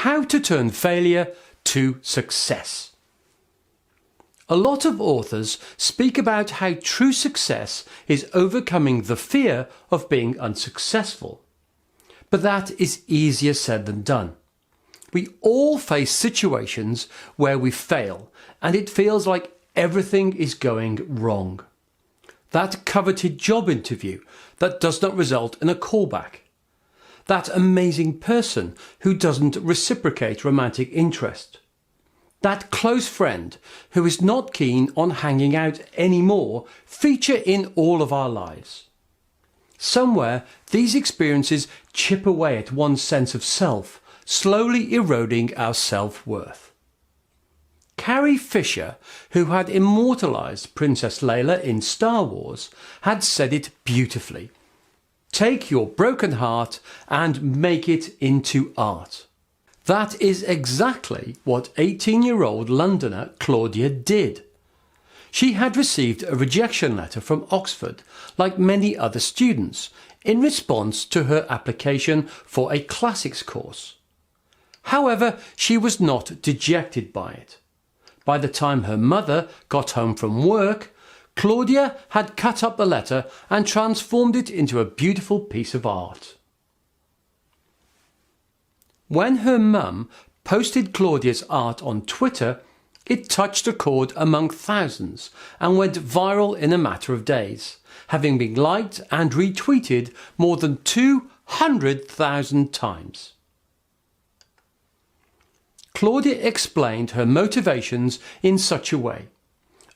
how to turn failure to success. A lot of authors speak about how true success is overcoming the fear of being unsuccessful. But that is easier said than done. We all face situations where we fail and it feels like everything is going wrong. That coveted job interview that does not result in a callback. That amazing person who doesn't reciprocate romantic interest. That close friend who is not keen on hanging out anymore feature in all of our lives. Somewhere these experiences chip away at one's sense of self, slowly eroding our self-worth. Carrie Fisher, who had immortalised Princess Leia in Star Wars, had said it beautifully. Take your broken heart and make it into art. That is exactly what 18-year-old Londoner Claudia did. She had received a rejection letter from Oxford, like many other students, in response to her application for a classics course. However, she was not dejected by it. By the time her mother got home from work, Claudia had cut up the letter and transformed it into a beautiful piece of art. When her mum posted Claudia's art on Twitter, it touched a chord among thousands and went viral in a matter of days, having been liked and retweeted more than 200,000 times. Claudia explained her motivations in such a way.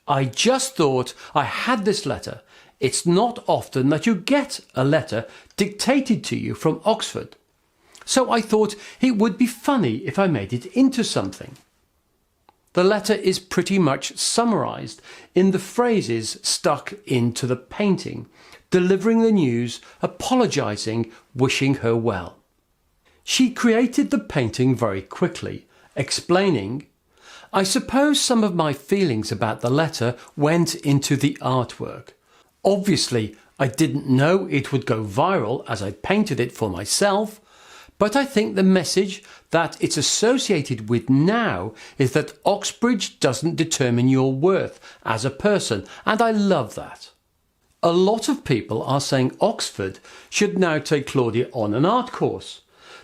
I just thought I had this letter. It's not often that you get a letter dictated to you from Oxford. So I thought it would be funny if I made it into something. The letter is pretty much summarised in the phrases stuck into the painting, delivering the news, apologising, wishing her well. She created the painting very quickly, explaining, I suppose some of my feelings about the letter went into the artwork. Obviously, I didn't know it would go viral as I painted it for myself, but I think the message that it's associated with now is that Oxbridge doesn't determine your worth as a person, and I love that. A lot of people are saying Oxford should now take Claudia on an art course,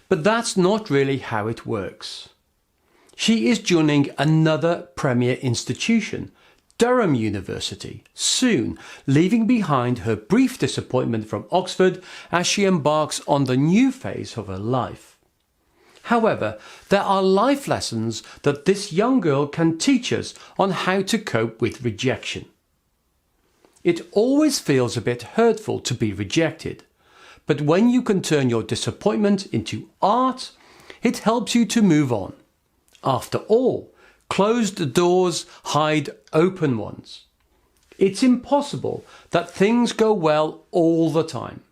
but that's not really how it works. She is joining another premier institution, Durham University, soon, leaving behind her brief disappointment from Oxford as she embarks on the new phase of her life. However, there are life lessons that this young girl can teach us on how to cope with rejection. It always feels a bit hurtful to be rejected, but when you can turn your disappointment into art, it helps you to move on. After all, closed doors hide open ones. It's impossible that things go well all the time.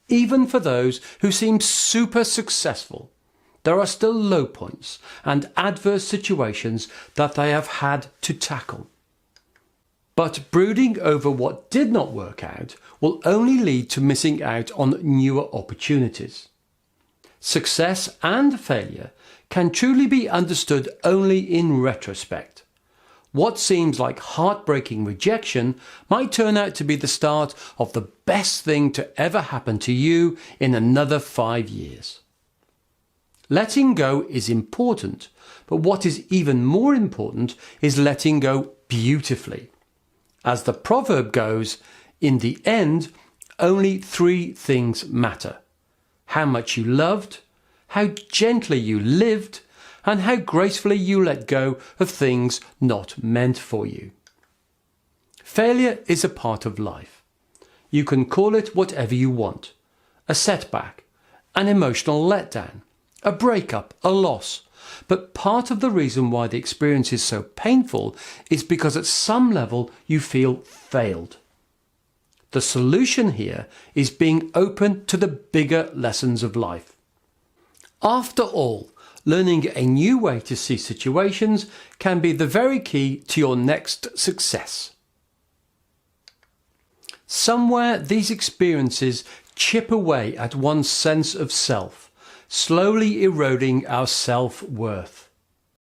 Even for those who seem super successful, there are still low points and adverse situations that they have had to tackle. But brooding over what did not work out will only lead to missing out on newer opportunities. Success and failure can truly be understood only in retrospect. What seems like heartbreaking rejection might turn out to be the start of the best thing to ever happen to you in another 5 years. Letting go is important, but what is even more important is letting go beautifully. As the proverb goes, in the end, only 3 things matter: how much you loved, how gently you lived, and how gracefully you let go of things not meant for you. Failure is a part of life. You can call it whatever you want: a setback, an emotional letdown, a breakup, a loss. But part of the reason why the experience is so painful is because at some level you feel failed. The solution here is being open to the bigger lessons of life. After all, learning a new way to see situations can be the very key to your next success. Somewhere these experiences chip away at one's sense of self, slowly eroding our self-worth.